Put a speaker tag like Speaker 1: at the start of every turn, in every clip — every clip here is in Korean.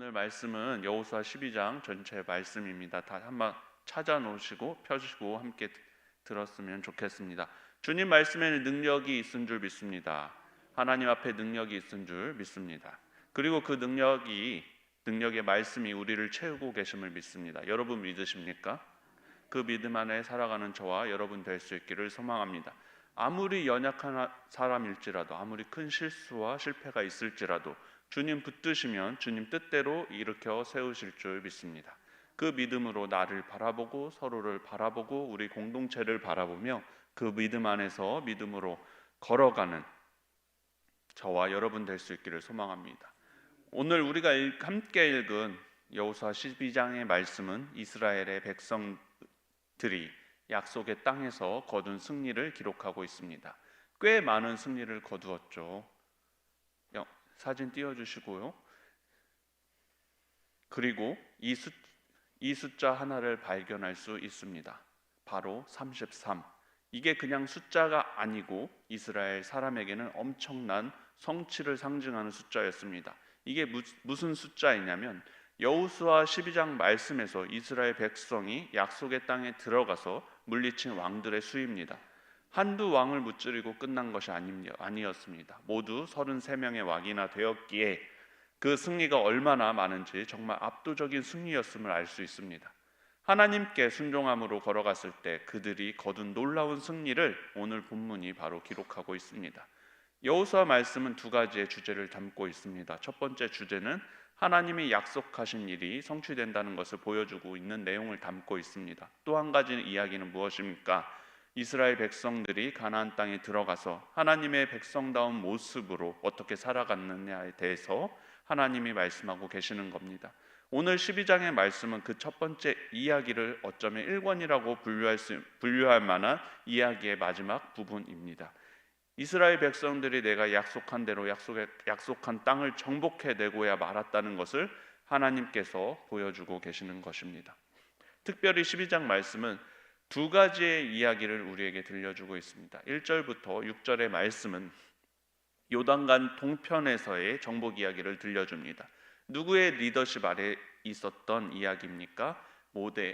Speaker 1: 오늘 말씀은 여호수아 12장 전체 말씀입니다. 다 한번 찾아 놓으시고 펴시고 함께 들었으면 좋겠습니다. 주님 말씀에는 능력이 있은 줄 믿습니다. 하나님 앞에 능력이 있은 줄 믿습니다. 그리고 그 능력의 말씀이 우리를 채우고 계심을 믿습니다. 여러분 믿으십니까? 그 믿음 안에 살아가는 저와 여러분 될 수 있기를 소망합니다. 아무리 연약한 사람일지라도, 아무리 큰 실수와 실패가 있을지라도 주님 붙드시면 주님 뜻대로 일으켜 세우실 줄 믿습니다. 그 믿음으로 나를 바라보고 서로를 바라보고 우리 공동체를 바라보며 그 믿음 안에서 믿음으로 걸어가는 저와 여러분 될 수 있기를 소망합니다. 오늘 우리가 함께 읽은 여호수아 12장의 말씀은 이스라엘의 백성들이 약속의 땅에서 거둔 승리를 기록하고 있습니다. 꽤 많은 승리를 거두었죠. 사진 띄워주시고요. 그리고 이 숫자 하나를 발견할 수 있습니다. 바로 33. 이게 그냥 숫자가 아니고 이스라엘 사람에게는 엄청난 성취를 상징하는 숫자였습니다. 이게 무슨 숫자이냐면 여호수아 12장 말씀에서 이스라엘 백성이 약속의 땅에 들어가서 물리친 왕들의 수입니다. 한두 왕을 무찌르고 끝난 것이 아니었습니다. 모두 33명의 왕이나 되었기에 그 승리가 얼마나 많은지 정말 압도적인 승리였음을 알 수 있습니다. 하나님께 순종함으로 걸어갔을 때 그들이 거둔 놀라운 승리를 오늘 본문이 바로 기록하고 있습니다. 여호수아 말씀은 두 가지의 주제를 담고 있습니다. 첫 번째 주제는 하나님이 약속하신 일이 성취된다는 것을 보여주고 있는 내용을 담고 있습니다. 또 한 가지 이야기는 무엇입니까? 이스라엘 백성들이 가나안 땅에 들어가서 하나님의 백성다운 모습으로 어떻게 살아갔느냐에 대해서 하나님이 말씀하고 계시는 겁니다. 오늘 12장의 말씀은 그 첫 번째 이야기를 어쩌면 1권이라고 분류할 만한 이야기의 마지막 부분입니다. 이스라엘 백성들이 내가 약속한 대로 약속한 땅을 정복해내고야 말았다는 것을 하나님께서 보여주고 계시는 것입니다. 특별히 12장 말씀은 두 가지의 이야기를 우리에게 들려주고 있습니다. 1절부터 6절의 말씀은 요단강 동편에서의 정복 이야기를 들려줍니다. 누구의 리더십 아래 있었던 이야기입니까?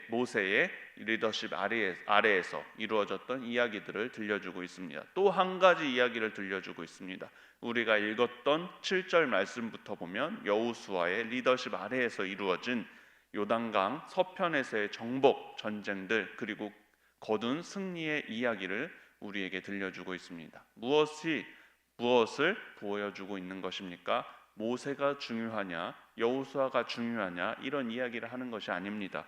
Speaker 1: 모세의 리더십 아래에서 이루어졌던 이야기들을 들려주고 있습니다. 또 한 가지 이야기를 들려주고 있습니다. 우리가 읽었던 7절 말씀부터 보면 여호수아의 리더십 아래에서 이루어진 요단강 서편에서의 정복 전쟁들 그리고 거둔 승리의 이야기를 우리에게 들려주고 있습니다. 무엇을 보여주고 있는 것입니까? 모세가 중요하냐, 여호수아가 중요하냐 이런 이야기를 하는 것이 아닙니다.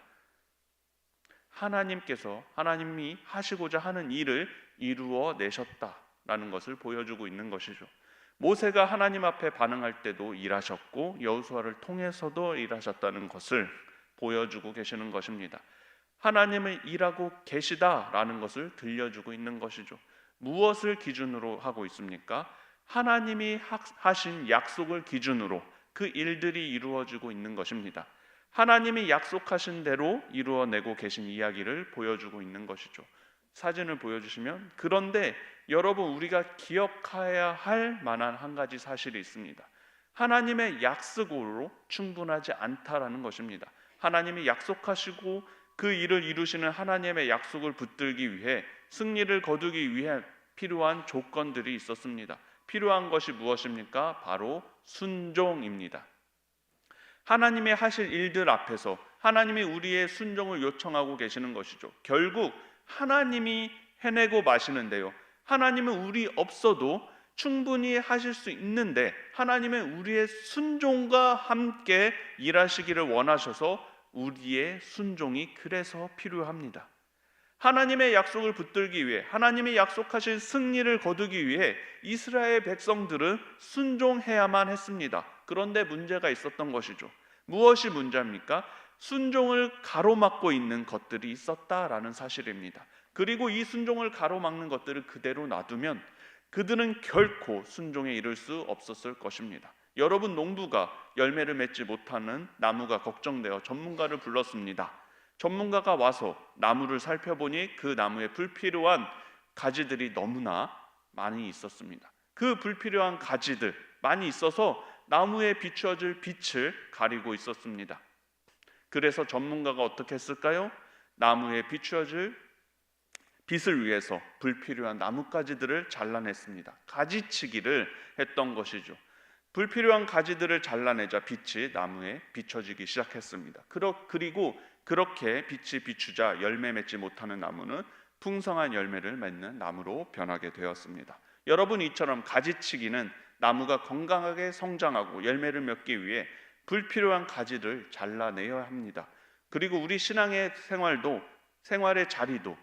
Speaker 1: 하나님이 하시고자 하는 일을 이루어 내셨다라는 것을 보여주고 있는 것이죠. 모세가 하나님 앞에 반응할 때도 일하셨고 여호수아를 통해서도 일하셨다는 것을 보여주고 계시는 것입니다. 하나님은 일하고 계시다라는 것을 들려주고 있는 것이죠. 무엇을 기준으로 하고 있습니까? 하나님이 하신 약속을 기준으로 그 일들이 이루어지고 있는 것입니다. 하나님이 약속하신 대로 이루어내고 계신 이야기를 보여주고 있는 것이죠. 사진을 보여주시면 그런데 여러분 우리가 기억해야 할 만한 한 가지 사실이 있습니다. 하나님의 약속으로 충분하지 않다라는 것입니다. 하나님이 약속하시고 그 일을 이루시는 하나님의 약속을 붙들기 위해 승리를 거두기 위해 필요한 조건들이 있었습니다. 필요한 것이 무엇입니까? 바로 순종입니다. 하나님의 하실 일들 앞에서 하나님이 우리의 순종을 요청하고 계시는 것이죠. 결국 하나님이 해내고 마시는데요. 하나님은 우리 없어도 충분히 하실 수 있는데 하나님은 우리의 순종과 함께 일하시기를 원하셔서 우리의 순종이 그래서 필요합니다. 하나님의 약속을 붙들기 위해 하나님이 약속하신 승리를 거두기 위해 이스라엘 백성들은 순종해야만 했습니다. 그런데 문제가 있었던 것이죠. 무엇이 문제입니까? 순종을 가로막고 있는 것들이 있었다라는 사실입니다. 그리고 이 순종을 가로막는 것들을 그대로 놔두면 그들은 결코 순종에 이를 수 없었을 것입니다. 여러분 농부가 열매를 맺지 못하는 나무가 걱정되어 전문가를 불렀습니다. 전문가가 와서 나무를 살펴보니 그 나무에 불필요한 가지들이 너무나 많이 있었습니다. 그 불필요한 가지들 많이 있어서 나무에 비추어질 빛을 가리고 있었습니다. 그래서 전문가가 어떻게 했을까요? 나무에 비추어질 빛을 위해서 불필요한 나뭇가지들을 잘라냈습니다. 가지치기를 했던 것이죠. 불필요한 가지들을 잘라내자 빛이 나무에 비춰지기 시작했습니다. 그리고 그렇게 빛이 비추자 열매 맺지 못하는 나무는 풍성한 열매를 맺는 나무로 변하게 되었습니다. 여러분, 이처럼 가지치기는 나무가 건강하게 성장하고 열매를 맺기 위해 불필요한 가지를 잘라내야 합니다. 그리고 우리 신앙의 생활의 자리도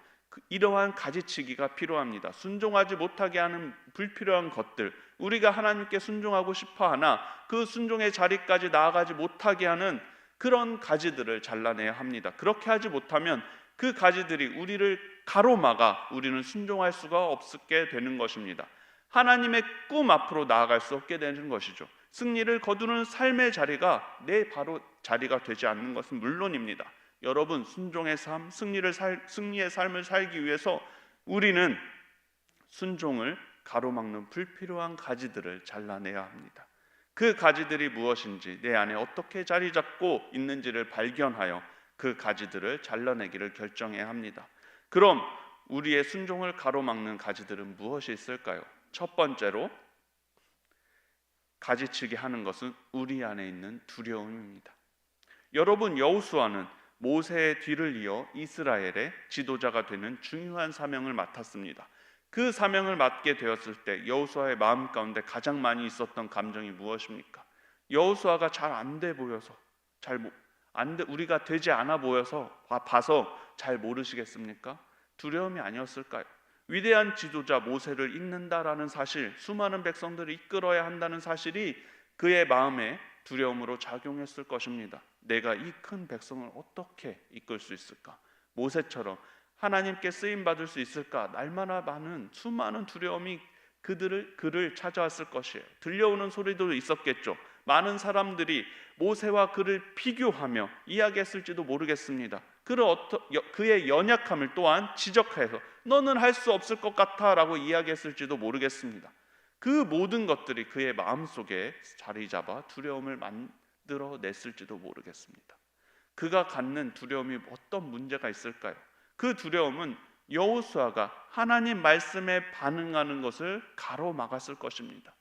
Speaker 1: 이러한 가지치기가 필요합니다. 순종하지 못하게 하는 불필요한 것들, 우리가 하나님께 순종하고 싶어 하나 그 순종의 자리까지 나아가지 못하게 하는 그런 가지들을 잘라내야 합니다. 그렇게 하지 못하면 그 가지들이 우리를 가로막아 우리는 순종할 수가 없게 되는 것입니다. 하나님의 꿈 앞으로 나아갈 수 없게 되는 것이죠. 승리를 거두는 삶의 자리가 내 바로 자리가 되지 않는 것은 물론입니다. 여러분, 순종의 삶, 승리의 삶을 살기 위해서 우리는 순종을 가로막는 불필요한 가지들을 잘라내야 합니다. 그 가지들이 무엇인지, 내 안에 어떻게 자리 잡고 있는지를 발견하여 그 가지들을 잘라내기를 결정해야 합니다. 그럼 우리의 순종을 가로막는 가지들은 무엇이 있을까요? 첫 번째로 가지치기 하는 것은 우리 안에 있는 두려움입니다. 여러분, 여호수아는 모세의 뒤를 이어 이스라엘의 지도자가 되는 중요한 사명을 맡았습니다. 그 사명을 맡게 되었을 때 여호수아의 마음 가운데 가장 많이 있었던 감정이 무엇입니까? 여호수아가 잘 안 돼 보여서, 우리가 되지 않아 보여서 봐서 잘 모르시겠습니까? 두려움이 아니었을까요? 위대한 지도자 모세를 잇는다라는 사실, 수많은 백성들을 이끌어야 한다는 사실이 그의 마음에 두려움으로 작용했을 것입니다. 내가 이 큰 백성을 어떻게 이끌 수 있을까? 모세처럼 하나님께 쓰임 받을 수 있을까? 날마다 많은 수많은 두려움이 그를 찾아왔을 것이에요. 들려오는 소리도 있었겠죠. 많은 사람들이 모세와 그를 비교하며 이야기했을지도 모르겠습니다. 그의 연약함을 또한 지적해서 너는 할 수 없을 것 같아 라고 이야기했을지도 모르겠습니다. 그 모든 것들이 그의 마음속에 자리 잡아 두려움을 만들어냈을지도 모르겠습니다. 그가 갖는 두려움이 어떤 문제가 있을까요? 그 두려움은 여호수아가 하나님 말씀에 반응하는 것을 가로막았을 것입니다.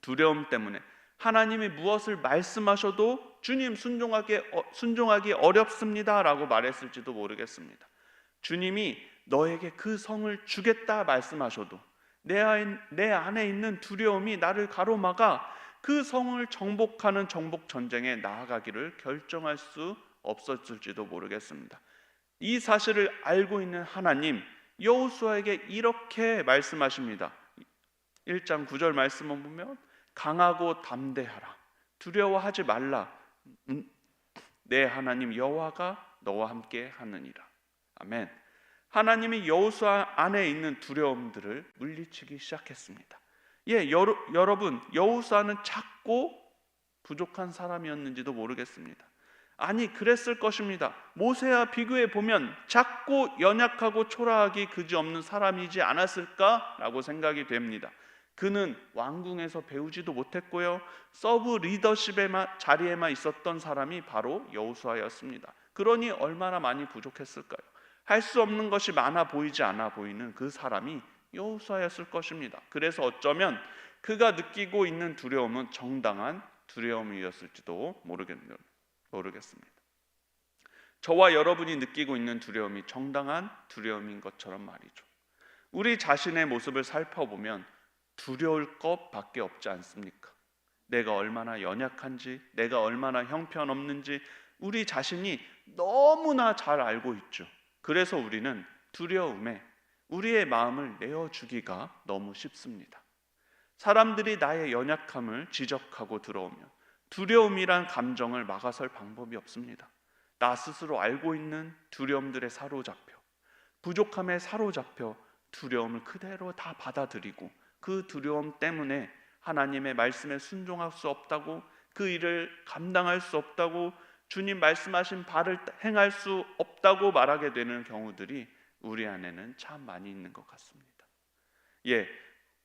Speaker 1: 두려움 때문에 하나님이 무엇을 말씀하셔도 주님 순종하기 어렵습니다 라고 말했을지도 모르겠습니다. 주님이 너에게 그 성을 주겠다 말씀하셔도 내 안에 있는 두려움이 나를 가로막아 그 성을 정복하는 정복 전쟁에 나아가기를 결정할 수 없었을지도 모르겠습니다. 이 사실을 알고 있는 하나님, 여호수아에게 이렇게 말씀하십니다. 1장 9절 말씀을 보면 강하고 담대하라, 두려워하지 말라, 내 하나님 여호와가 너와 함께 하느니라. 아멘. 하나님이 여호수아 안에 있는 두려움들을 물리치기 시작했습니다. 여러분, 여호수아는 작고 부족한 사람이었는지도 모르겠습니다. 아니, 그랬을 것입니다. 모세와 비교해 보면 작고 연약하고 초라하기 그지없는 사람이지 않았을까라고 생각이 됩니다. 그는 왕궁에서 배우지도 못했고요, 서브 리더십의 자리에만 있었던 사람이 바로 여호수아였습니다. 그러니 얼마나 많이 부족했을까요? 할 수 없는 것이 많아 보이지 않아 보이는 그 사람이 여호수아였을 것입니다. 그래서 어쩌면 그가 느끼고 있는 두려움은 정당한 두려움이었을지도 모르겠습니다. 저와 여러분이 느끼고 있는 두려움이 정당한 두려움인 것처럼 말이죠. 우리 자신의 모습을 살펴보면 두려울 것밖에 없지 않습니까? 내가 얼마나 연약한지, 내가 얼마나 형편없는지 우리 자신이 너무나 잘 알고 있죠. 그래서 우리는 두려움에 우리의 마음을 내어주기가 너무 쉽습니다. 사람들이 나의 연약함을 지적하고 들어오면 두려움이란 감정을 막아설 방법이 없습니다. 나 스스로 알고 있는 두려움들에 사로잡혀, 부족함에 사로잡혀 두려움을 그대로 다 받아들이고 그 두려움 때문에 하나님의 말씀에 순종할 수 없다고, 그 일을 감당할 수 없다고, 주님 말씀하신 바를 행할 수 없다고 말하게 되는 경우들이 우리 안에는 참 많이 있는 것 같습니다.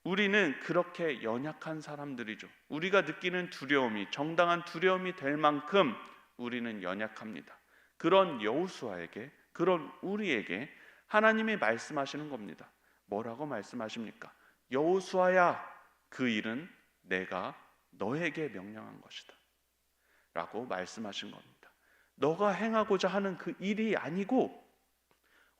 Speaker 1: 우리는 그렇게 연약한 사람들이죠. 우리가 느끼는 두려움이 정당한 두려움이 될 만큼 우리는 연약합니다. 그런 여호수아에게, 그런 우리에게 하나님이 말씀하시는 겁니다. 뭐라고 말씀하십니까? 여호수아야, 그 일은 내가 너에게 명령한 것이다 라고 말씀하신 겁니다. 너가 행하고자 하는 그 일이 아니고,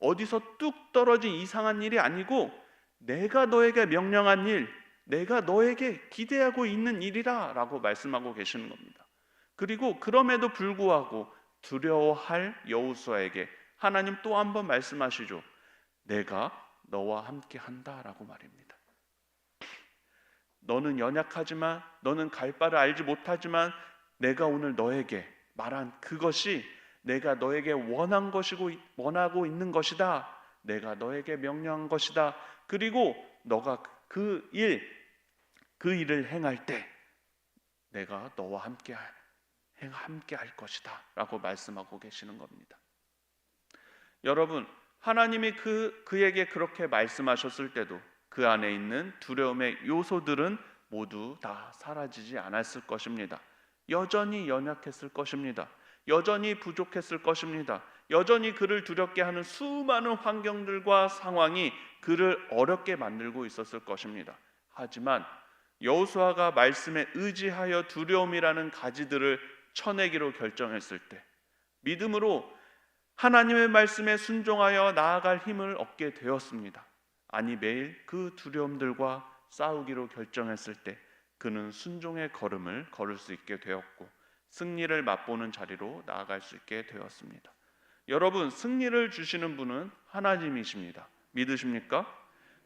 Speaker 1: 어디서 뚝 떨어진 이상한 일이 아니고, 내가 너에게 명령한 일, 내가 너에게 기대하고 있는 일이라 라고 말씀하고 계시는 겁니다. 그리고 그럼에도 불구하고 두려워할 여호수아에게 하나님 또 한 번 말씀하시죠. 내가 너와 함께 한다라고 말입니다. 너는 연약하지만, 너는 갈 바를 알지 못하지만, 내가 오늘 너에게 말한 그것이 내가 너에게 원한 것이고 원하고 있는 것이다. 내가 너에게 명령한 것이다. 그리고 너가 그 일을 행할 때 내가 너와 함께 할 것이다 라고 말씀하고 계시는 겁니다. 여러분, 하나님이 그에게 그렇게 말씀하셨을 때도 그 안에 있는 두려움의 요소들은 모두 다 사라지지 않았을 것입니다. 여전히 연약했을 것입니다. 여전히 부족했을 것입니다. 여전히 그를 두렵게 하는 수많은 환경들과 상황이 그를 어렵게 만들고 있었을 것입니다. 하지만 여호수아가 말씀에 의지하여 두려움이라는 가지들을 쳐내기로 결정했을 때, 믿음으로 하나님의 말씀에 순종하여 나아갈 힘을 얻게 되었습니다. 아니, 매일 그 두려움들과 싸우기로 결정했을 때 그는 순종의 걸음을 걸을 수 있게 되었고 승리를 맛보는 자리로 나아갈 수 있게 되었습니다. 여러분, 승리를 주시는 분은 하나님이십니다. 믿으십니까?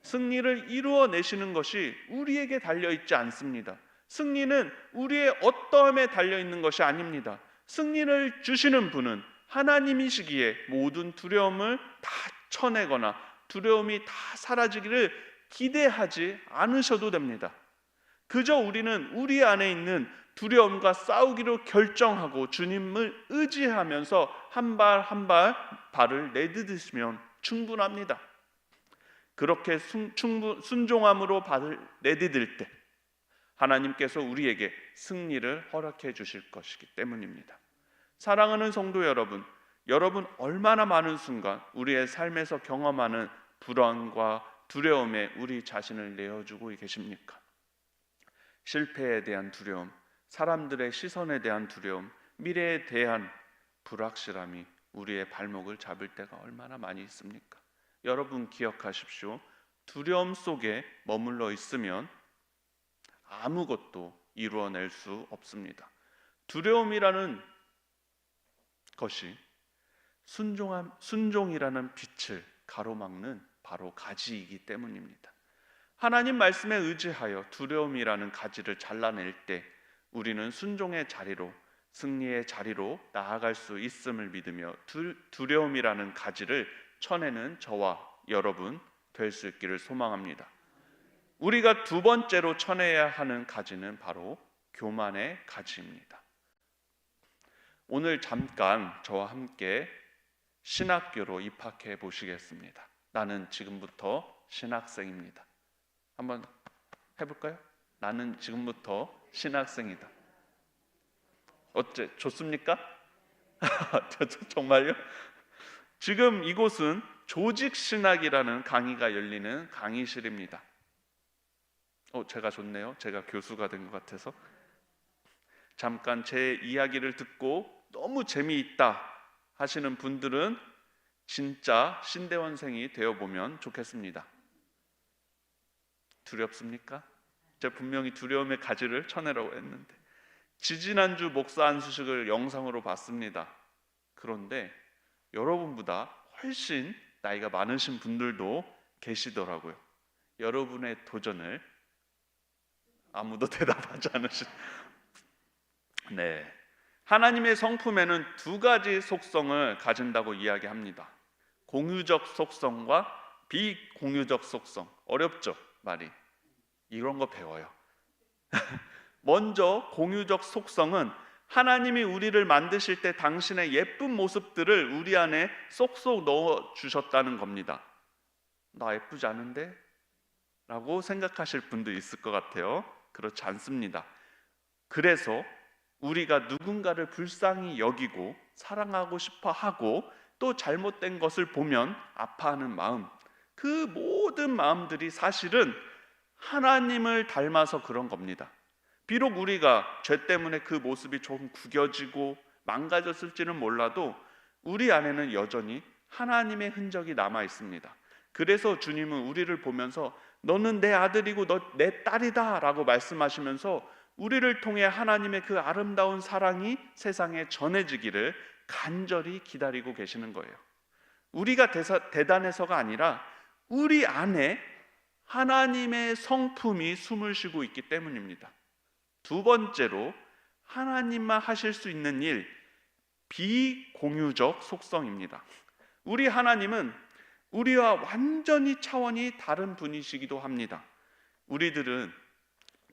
Speaker 1: 승리를 이루어내시는 것이 우리에게 달려있지 않습니다. 승리는 우리의 어떠함에 달려있는 것이 아닙니다. 승리를 주시는 분은 하나님이시기에 모든 두려움을 다 쳐내거나 두려움이 다 사라지기를 기대하지 않으셔도 됩니다. 그저 우리는 우리 안에 있는 두려움과 싸우기로 결정하고 주님을 의지하면서 한 발 한 발 발을 내디디시면 충분합니다. 그렇게 순종함으로 발을 내디딜 때 하나님께서 우리에게 승리를 허락해 주실 것이기 때문입니다. 사랑하는 성도 여러분, 여러분 얼마나 많은 순간 우리의 삶에서 경험하는 불안과 두려움에 우리 자신을 내어주고 계십니까? 실패에 대한 두려움, 사람들의 시선에 대한 두려움, 미래에 대한 불확실함이 우리의 발목을 잡을 때가 얼마나 많이 있습니까? 여러분 기억하십시오. 두려움 속에 머물러 있으면 아무것도 이루어낼 수 없습니다. 두려움이라는 것이 순종이라는 빛을 가로막는 바로 가지이기 때문입니다. 하나님 말씀에 의지하여 두려움이라는 가지를 잘라낼 때 우리는 순종의 자리로, 승리의 자리로 나아갈 수 있음을 믿으며 두려움이라는 가지를 쳐내는 저와 여러분 될 수 있기를 소망합니다. 우리가 두 번째로 쳐내야 하는 가지는 바로 교만의 가지입니다. 오늘 잠깐 저와 함께 신학교로 입학해 보시겠습니다. 나는 지금부터 신학생입니다. 한번 해볼까요? 나는 지금부터 신학생이다. 어째 좋습니까? 정말요? 지금 이곳은 조직신학이라는 강의가 열리는 강의실입니다. 제가 좋네요. 제가 교수가 된 것 같아서. 잠깐 제 이야기를 듣고 너무 재미있다 하시는 분들은 진짜 신대원생이 되어보면 좋겠습니다. 두렵습니까? 제가 분명히 두려움의 가지를 쳐내라고 했는데 지지난주 목사 안수식을 영상으로 봤습니다. 그런데 여러분보다 훨씬 나이가 많으신 분들도 계시더라고요. 여러분의 도전을 아무도 대답하지 않으신. 네, 하나님의 성품에는 두 가지 속성을 가진다고 이야기합니다. 공유적 속성과 비공유적 속성. 어렵죠? 말이. 이런 거 배워요. 먼저 공유적 속성은 하나님이 우리를 만드실 때 당신의 예쁜 모습들을 우리 안에 쏙쏙 넣어 주셨다는 겁니다. 나 예쁘지 않은데? 라고 생각하실 분도 있을 것 같아요. 그렇지 않습니다. 그래서 우리가 누군가를 불쌍히 여기고 사랑하고 싶어 하고 또 잘못된 것을 보면 아파하는 마음, 그 모든 마음들이 사실은 하나님을 닮아서 그런 겁니다. 비록 우리가 죄 때문에 그 모습이 조금 구겨지고 망가졌을지는 몰라도 우리 안에는 여전히 하나님의 흔적이 남아 있습니다. 그래서 주님은 우리를 보면서 너는 내 아들이고 너 내 딸이다 라고 말씀하시면서 우리를 통해 하나님의 그 아름다운 사랑이 세상에 전해지기를 간절히 기다리고 계시는 거예요. 우리가 대단해서가 아니라 우리 안에 하나님의 성품이 숨을 쉬고 있기 때문입니다. 두 번째로 하나님만 하실 수 있는 일, 비공유적 속성입니다. 우리 하나님은 우리와 완전히 차원이 다른 분이시기도 합니다. 우리들은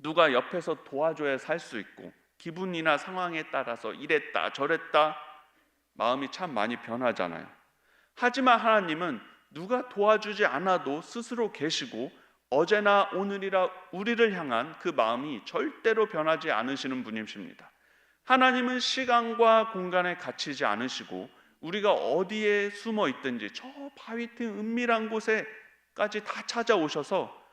Speaker 1: 누가 옆에서 도와줘야 살 수 있고 기분이나 상황에 따라서 이랬다 저랬다 마음이 참 많이 변하잖아요. 하지만 하나님은 누가 도와주지 않아도 스스로 계시고 어제나 오늘이라 우리를 향한 그 마음이 절대로 변하지 않으시는 분이십니다. 하나님은 시간과 공간에 갇히지 않으시고 우리가 어디에 숨어 있든지 저 바위 틈 은밀한 곳에까지 다 찾아오셔서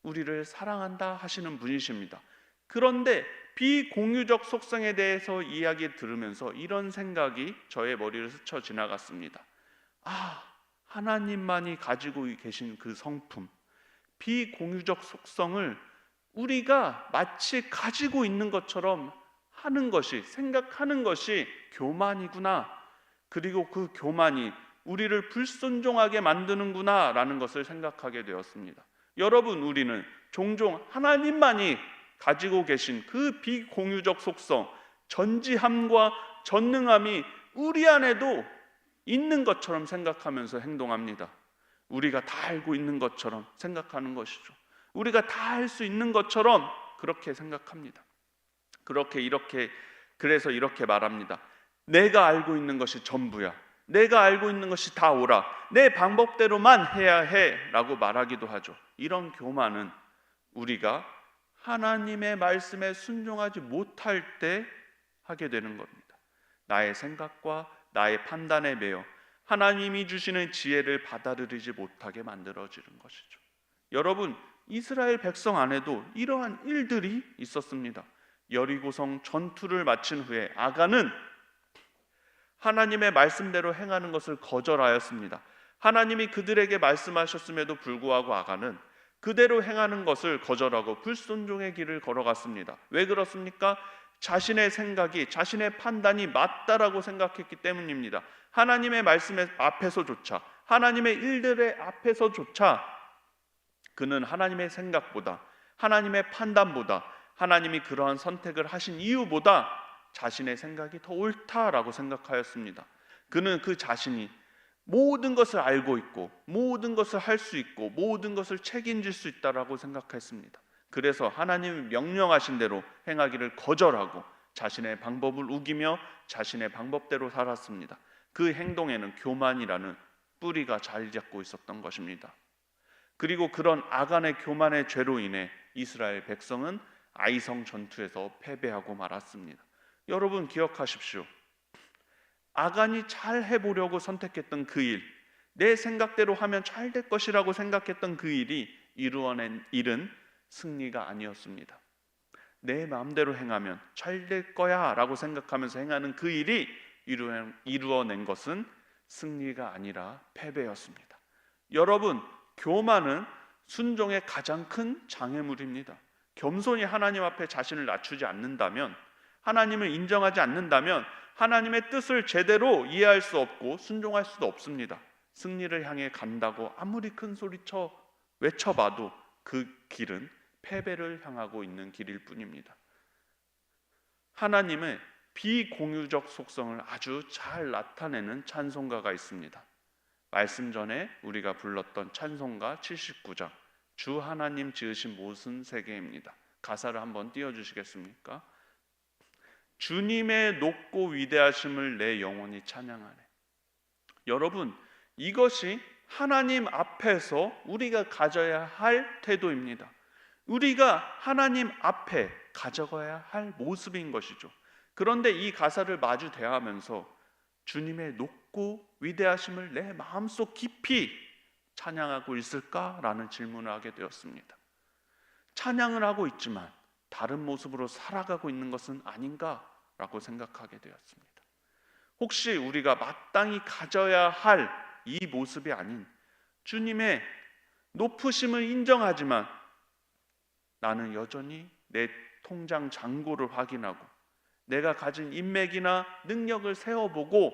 Speaker 1: 우리를 사랑한다 하시는 분이십니다. 그런데 비공유적 속성에 대해서 이야기 들으면서 이런 생각이 저의 머리를 스쳐 지나갔습니다. 하나님만이 가지고 계신 그 성품, 비공유적 속성을 우리가 마치 가지고 있는 것처럼 하는 것이, 생각하는 것이 교만이구나. 그리고 그 교만이 우리를 불순종하게 만드는구나 라는 것을 생각하게 되었습니다. 여러분, 우리는 종종 하나님만이 가지고 계신 그 비공유적 속성, 전지함과 전능함이 우리 안에도 있는 것처럼 생각하면서 행동합니다. 우리가 다 알고 있는 것처럼 생각하는 것이죠. 우리가 다 할 수 있는 것처럼 그렇게 생각합니다. 그래서 이렇게 말합니다. 내가 알고 있는 것이 전부야. 내가 알고 있는 것이 다 옳아. 내 방법대로만 해야 해 라고 말하기도 하죠. 이런 교만은 우리가 하나님의 말씀에 순종하지 못할 때 하게 되는 겁니다. 나의 생각과 나의 판단에 매여 하나님이 주시는 지혜를 받아들이지 못하게 만들어지는 것이죠. 여러분, 이스라엘 백성 안에도 이러한 일들이 있었습니다. 여리고성 전투를 마친 후에 아간은 하나님의 말씀대로 행하는 것을 거절하였습니다. 하나님이 그들에게 말씀하셨음에도 불구하고 아간은 그대로 행하는 것을 거절하고 불순종의 길을 걸어갔습니다. 왜 그렇습니까? 자신의 생각이, 자신의 판단이 맞다라고 생각했기 때문입니다. 하나님의 말씀 앞에서조차, 하나님의 일들의 앞에서조차 그는 하나님의 생각보다, 하나님의 판단보다, 하나님이 그러한 선택을 하신 이유보다 자신의 생각이 더 옳다라고 생각하였습니다. 그는 그 자신이 모든 것을 알고 있고 모든 것을 할 수 있고 모든 것을 책임질 수 있다라고 생각했습니다. 그래서 하나님이 명령하신 대로 행하기를 거절하고 자신의 방법을 우기며 자신의 방법대로 살았습니다. 그 행동에는 교만이라는 뿌리가 자리 잡고 있었던 것입니다. 그리고 그런 아간의 교만의 죄로 인해 이스라엘 백성은 아이성 전투에서 패배하고 말았습니다. 여러분 기억하십시오. 아간이 잘 해보려고 선택했던 그 일, 내 생각대로 하면 잘 될 것이라고 생각했던 그 일이 이루어낸 일은 승리가 아니었습니다. 내 마음대로 행하면 잘 될 거야 라고 생각하면서 행하는 그 일이 이루어낸 것은 승리가 아니라 패배였습니다. 여러분, 교만은 순종의 가장 큰 장애물입니다. 겸손히 하나님 앞에 자신을 낮추지 않는다면, 하나님을 인정하지 않는다면 하나님의 뜻을 제대로 이해할 수 없고 순종할 수도 없습니다. 승리를 향해 간다고 아무리 큰 소리쳐 외쳐봐도 그 길은 패배를 향하고 있는 길일 뿐입니다. 하나님의 비공유적 속성을 아주 잘 나타내는 찬송가가 있습니다. 말씀 전에 우리가 불렀던 찬송가 79장 주 하나님 지으신 모든 세계입니다. 가사를 한번 띄워주시겠습니까? 주님의 높고 위대하심을 내 영혼이 찬양하네. 여러분, 이것이 하나님 앞에서 우리가 가져야 할 태도입니다. 우리가 하나님 앞에 가져가야 할 모습인 것이죠. 그런데 이 가사를 마주 대하면서 주님의 높고 위대하심을 내 마음속 깊이 찬양하고 있을까라는 질문을 하게 되었습니다. 찬양을 하고 있지만 다른 모습으로 살아가고 있는 것은 아닌가라고 생각하게 되었습니다. 혹시 우리가 마땅히 가져야 할 이 모습이 아닌 주님의 높으심을 인정하지만 나는 여전히 내 통장 잔고를 확인하고 내가 가진 인맥이나 능력을 세워보고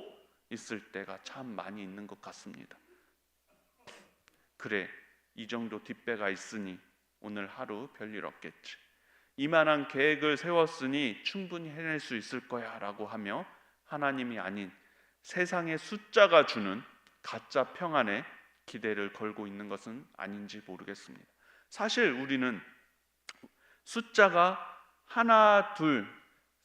Speaker 1: 있을 때가 참 많이 있는 것 같습니다. 그래, 이 정도 뒷배가 있으니 오늘 하루 별일 없겠지. 이만한 계획을 세웠으니 충분히 해낼 수 있을 거야 라고 하며 하나님이 아닌 세상의 숫자가 주는 가짜 평안에 기대를 걸고 있는 것은 아닌지 모르겠습니다. 사실 우리는 숫자가 하나 둘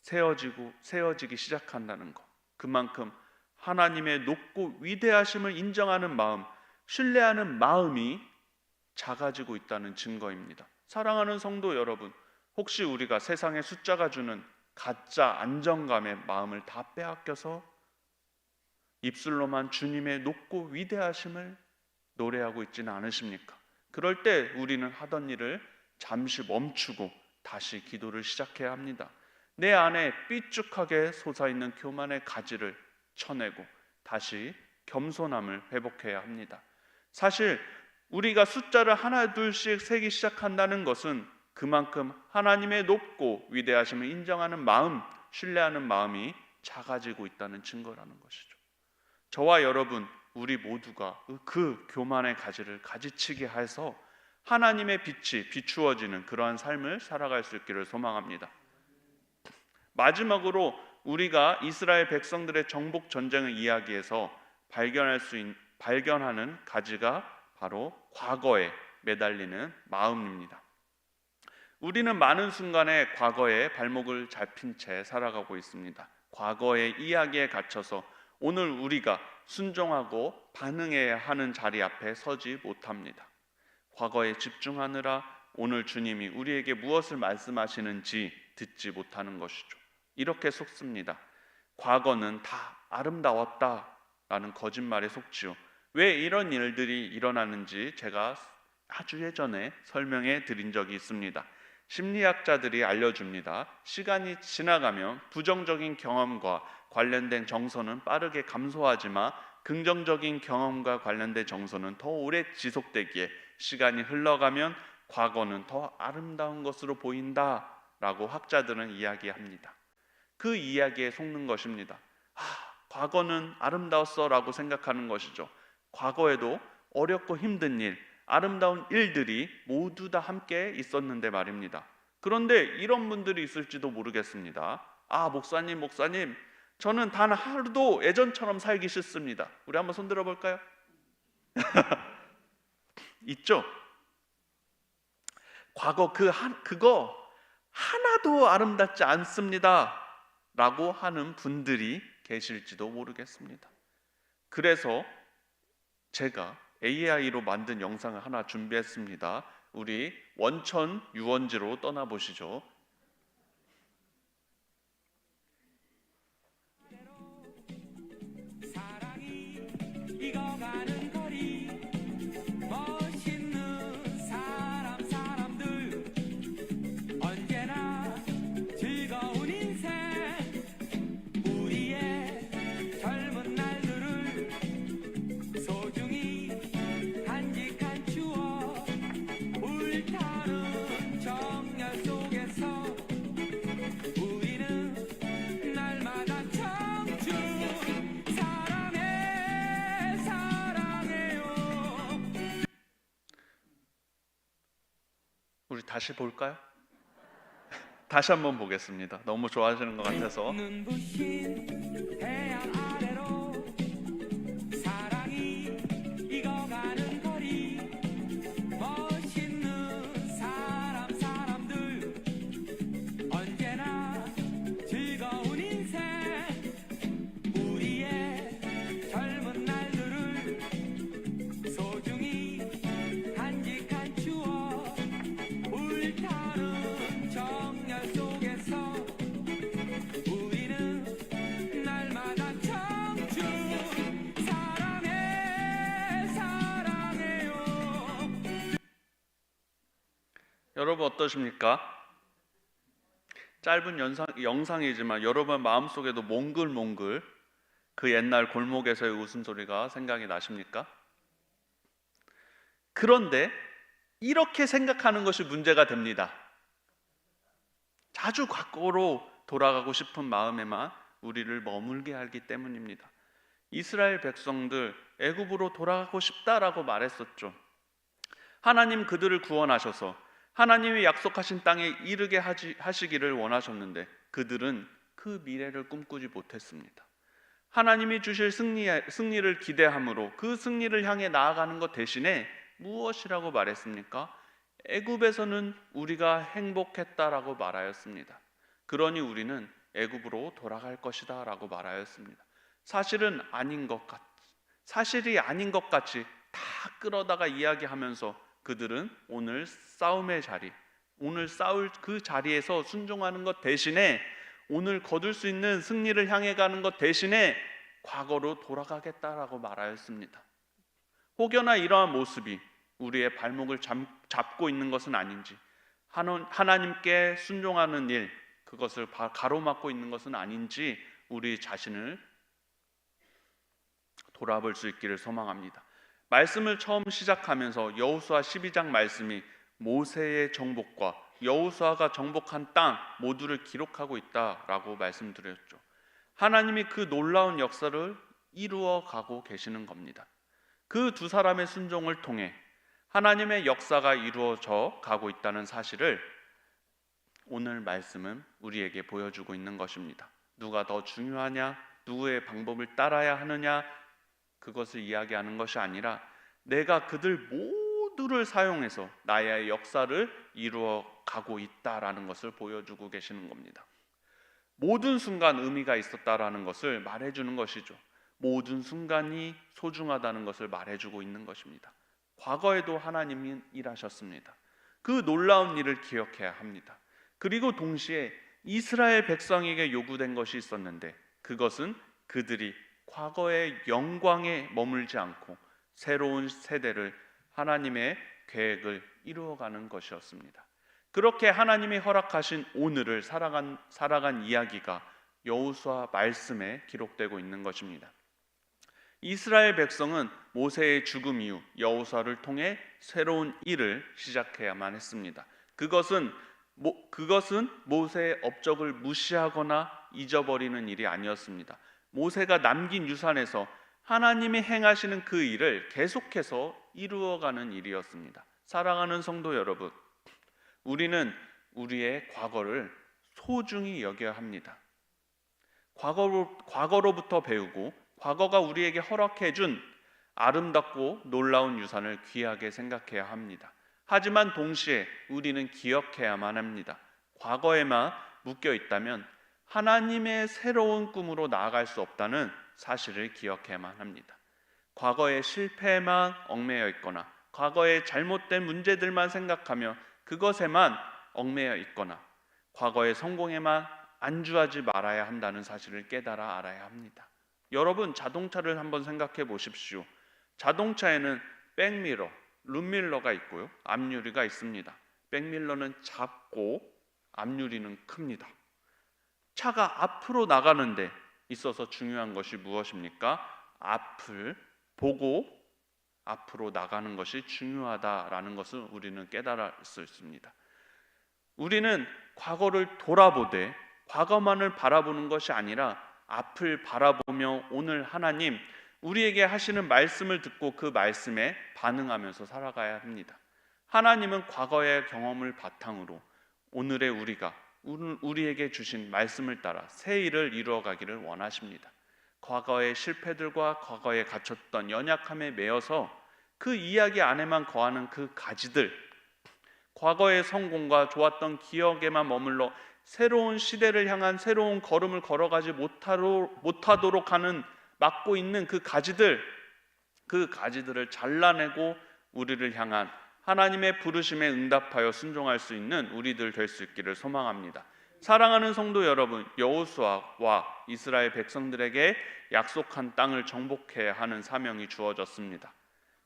Speaker 1: 세워지기 시작한다는 것, 그만큼 하나님의 높고 위대하심을 인정하는 마음, 신뢰하는 마음이 작아지고 있다는 증거입니다. 사랑하는 성도 여러분, 혹시 우리가 세상의 숫자가 주는 가짜 안정감의 마음을 다 빼앗겨서 입술로만 주님의 높고 위대하심을 노래하고 있지는 않으십니까? 그럴 때 우리는 하던 일을 잠시 멈추고 다시 기도를 시작해야 합니다. 내 안에 삐죽하게 솟아있는 교만의 가지를 쳐내고 다시 겸손함을 회복해야 합니다. 사실 우리가 숫자를 하나 둘씩 세기 시작한다는 것은 그만큼 하나님의 높고 위대하심을 인정하는 마음, 신뢰하는 마음이 작아지고 있다는 증거라는 것이죠. 저와 여러분, 우리 모두가 그 교만의 가지를 가지치게 해서 하나님의 빛이 비추어지는 그러한 삶을 살아갈 수 있기를 소망합니다. 마지막으로 우리가 이스라엘 백성들의 정복 전쟁을 이야기해서 발견하는 가지가 바로 과거에 매달리는 마음입니다. 우리는 많은 순간에 과거에 발목을 잡힌 채 살아가고 있습니다. 과거의 이야기에 갇혀서 오늘 우리가 순종하고 반응해야 하는 자리 앞에 서지 못합니다. 과거에 집중하느라 오늘 주님이 우리에게 무엇을 말씀하시는지 듣지 못하는 것이죠. 이렇게 속습니다. 과거는 다 아름다웠다라는 거짓말에 속지요. 왜 이런 일들이 일어나는지 제가 아주 예전에 설명해 드린 적이 있습니다. 심리학자들이 알려줍니다. 시간이 지나가면 부정적인 경험과 관련된 정서는 빠르게 감소하지만 긍정적인 경험과 관련된 정서는 더 오래 지속되기에 시간이 흘러가면 과거는 더 아름다운 것으로 보인다라고 학자들은 이야기합니다. 그 이야기에 속는 것입니다. 과거는 아름다웠어 라고 생각하는 것이죠. 과거에도 어렵고 힘든 일, 아름다운 일들이 모두 다 함께 있었는데 말입니다. 그런데 이런 분들이 있을지도 모르겠습니다. 목사님, 저는 단 하루도 예전처럼 살기 싫습니다. 우리 한번 손 들어볼까요? 있죠? 과거 그거 하나도 아름답지 않습니다 라고 하는 분들이 계실지도 모르겠습니다. 그래서 제가 AI로 만든 영상을 하나 준비했습니다. 우리 원천 유원지로 떠나보시죠. 익어가는 거리 멋있는 사람들 언제나 즐거운 인생 우리의 젊은 날들을 소중히 간직한 추억 불타는 정열 속에서 우리는 날마다 청춘 사랑해요. 우리 다시 볼까요? 다시 한번 보겠습니다. 너무 좋아하시는 것 같아서. 눈부신 태양 아래로 사랑이 익어가는 거리 멋있는 사람들 언제나 즐거운 인생 우리의 젊은 날들을 여러분 어떠십니까? 짧은 영상이지만 여러분 마음속에도 몽글몽글 그 옛날 골목에서의 웃음소리가 생각이 나십니까? 그런데 이렇게 생각하는 것이 문제가 됩니다. 자주 과거로 돌아가고 싶은 마음에만 우리를 머물게 하기 때문입니다. 이스라엘 백성들 애굽으로 돌아가고 싶다라고 말했었죠. 하나님 그들을 구원하셔서 하나님이 약속하신 땅에 이르게 하시기를 원하셨는데 그들은 그 미래를 꿈꾸지 못했습니다. 하나님이 주실 승리를 기대함으로 그 승리를 향해 나아가는 것 대신에 무엇이라고 말했습니까? 애굽에서는 우리가 행복했다라고 말하였습니다. 그러니 우리는 애굽으로 돌아갈 것이다 라고 말하였습니다. 사실이 아닌 것 같이 다 끌어다가 이야기하면서 그들은 오늘 싸움의 자리, 오늘 싸울 그 자리에서 순종하는 것 대신에 오늘 거둘 수 있는 승리를 향해 가는 것 대신에 과거로 돌아가겠다라고 말하였습니다. 혹여나 이러한 모습이 우리의 발목을 잡고 있는 것은 아닌지, 하나님께 순종하는 일, 그것을 가로막고 있는 것은 아닌지 우리 자신을 돌아볼 수 있기를 소망합니다. 말씀을 처음 시작하면서 여호수아 12장 말씀이 모세의 정복과 여호수아가 정복한 땅 모두를 기록하고 있다라고 말씀드렸죠. 하나님이 그 놀라운 역사를 이루어 가고 계시는 겁니다. 그 두 사람의 순종을 통해 하나님의 역사가 이루어져 가고 있다는 사실을 오늘 말씀은 우리에게 보여주고 있는 것입니다. 누가 더 중요하냐, 누구의 방법을 따라야 하느냐, 그것을 이야기하는 것이 아니라 내가 그들 모두를 사용해서 나의 역사를 이루어 가고 있다라는 것을 보여주고 계시는 겁니다. 모든 순간 의미가 있었다라는 것을 말해주는 것이죠. 모든 순간이 소중하다는 것을 말해주고 있는 것입니다. 과거에도 하나님이 일하셨습니다. 그 놀라운 일을 기억해야 합니다. 그리고 동시에 이스라엘 백성에게 요구된 것이 있었는데 그것은 그들이 과거의 영광에 머물지 않고 새로운 세대를 하나님의 계획을 이루어가는 것이었습니다. 그렇게 하나님이 허락하신 오늘을 살아간 이야기가 여호수아 말씀에 기록되고 있는 것입니다. 이스라엘 백성은 모세의 죽음 이후 여호수아를 통해 새로운 일을 시작해야만 했습니다. 그것은 모세의 업적을 무시하거나 잊어버리는 일이 아니었습니다. 모세가 남긴 유산에서 하나님이 행하시는 그 일을 계속해서 이루어가는 일이었습니다. 사랑하는 성도 여러분, 우리는 우리의 과거를 소중히 여겨야 합니다. 과거로부터 배우고 과거가 우리에게 허락해준 아름답고 놀라운 유산을 귀하게 생각해야 합니다. 하지만 동시에 우리는 기억해야만 합니다. 과거에만 묶여 있다면 하나님의 새로운 꿈으로 나아갈 수 없다는 사실을 기억해야만 합니다. 과거의 실패에만 얽매여 있거나 과거의 잘못된 문제들만 생각하며 그것에만 얽매여 있거나 과거의 성공에만 안주하지 말아야 한다는 사실을 깨달아 알아야 합니다. 여러분, 자동차를 한번 생각해 보십시오. 자동차에는 백미러, 룸밀러가 있고요, 앞유리가 있습니다. 백밀러는 작고 앞유리는 큽니다. 차가 앞으로 나가는데 있어서 중요한 것이 무엇입니까? 앞을 보고 앞으로 나가는 것이 중요하다라는 것을 우리는 깨달을 수 있습니다. 우리는 과거를 돌아보되 과거만을 바라보는 것이 아니라 앞을 바라보며 오늘 하나님 우리에게 하시는 말씀을 듣고 그 말씀에 반응하면서 살아가야 합니다. 하나님은 과거의 경험을 바탕으로 오늘의 우리에게 주신 말씀을 따라 새 일을 이루어가기를 원하십니다. 과거의 실패들과 과거에 갇혔던 연약함에 매여서 그 이야기 안에만 거하는 그 가지들, 과거의 성공과 좋았던 기억에만 머물러 새로운 시대를 향한 새로운 걸음을 걸어가지 못하도록 하는 막고 있는 그 가지들을 잘라내고 우리를 향한 하나님의 부르심에 응답하여 순종할 수 있는 우리들 될 수 있기를 소망합니다. 사랑하는 성도 여러분, 여호수아와 이스라엘 백성들에게 약속한 땅을 정복해야 하는 사명이 주어졌습니다.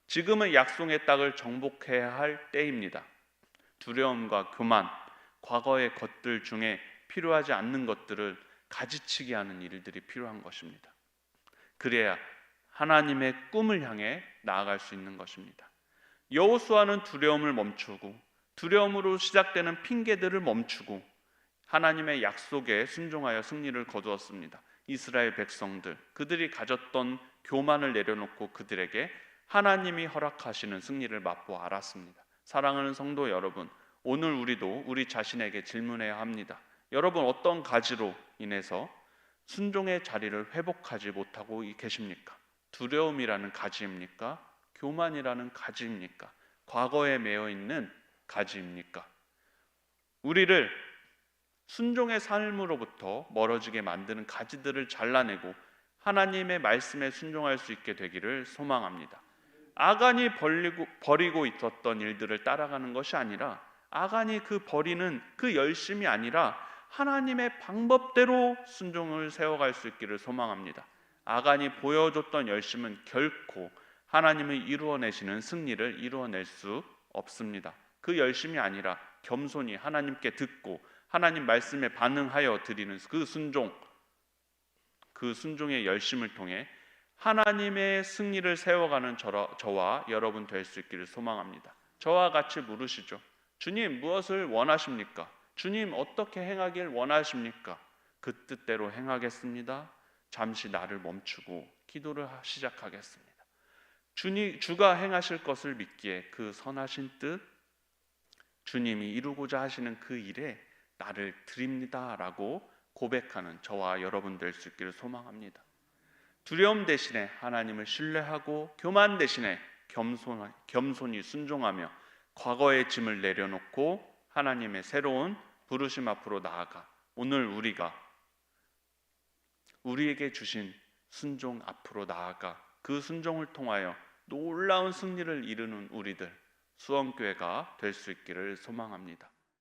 Speaker 1: 지금은 약속의 땅을 정복해야 할 때입니다. 두려움과 교만, 과거의 것들 중에 필요하지 않는 것들을 가지치기 하는 일들이 필요한 것입니다. 그래야 하나님의 꿈을 향해 나아갈 수 있는 것입니다. 여호수아는 두려움을 멈추고 두려움으로 시작되는 핑계들을 멈추고 하나님의 약속에 순종하여 승리를 거두었습니다. 이스라엘 백성들, 그들이 가졌던 교만을 내려놓고 그들에게 하나님이 허락하시는 승리를 맛보아 알았습니다. 사랑하는 성도 여러분, 오늘 우리도 우리 자신에게 질문해야 합니다. 여러분, 어떤 가지로 인해서 순종의 자리를 회복하지 못하고 계십니까? 두려움이라는 가지입니까? 교만이라는 가지입니까? 과거에 매여 있는 가지입니까? 우리를 순종의 삶으로부터 멀어지게 만드는 가지들을 잘라내고 하나님의 말씀에 순종할 수 있게 되기를 소망합니다. 아간이 버리고 있었던 일들을 따라가는 것이 아니라, 아간이 버리는 그 열심이 아니라 하나님의 방법대로 순종을 세워갈 수 있기를 소망합니다. 아간이 보여줬던 열심은 결코 하나님의 이루어내시는 승리를 이루어낼 수 없습니다. 그 열심이 아니라 겸손히 하나님께 듣고 하나님 말씀에 반응하여 드리는 그 순종의 열심을 통해 하나님의 승리를 세워가는 저와 여러분 될 수 있기를 소망합니다. 저와 같이 물으시죠. 주님, 무엇을 원하십니까? 주님, 어떻게 행하길 원하십니까? 그 뜻대로 행하겠습니다. 잠시 나를 멈추고 기도를 시작하겠습니다. 주가 행하실 것을 믿기에 그 선하신 뜻, 주님이 이루고자 하시는 그 일에 나를 드립니다라고 고백하는 저와 여러분 될 수 있기를 소망합니다. 두려움 대신에 하나님을 신뢰하고 교만 대신에 겸손히 순종하며 과거의 짐을 내려놓고 하나님의 새로운 부르심 앞으로 나아가 오늘 우리에게 주신 순종 앞으로 나아가 그 순종을 통하여 놀라운 승리를 이루는 우리들 수원교회가 될 수 있기를 소망합니다.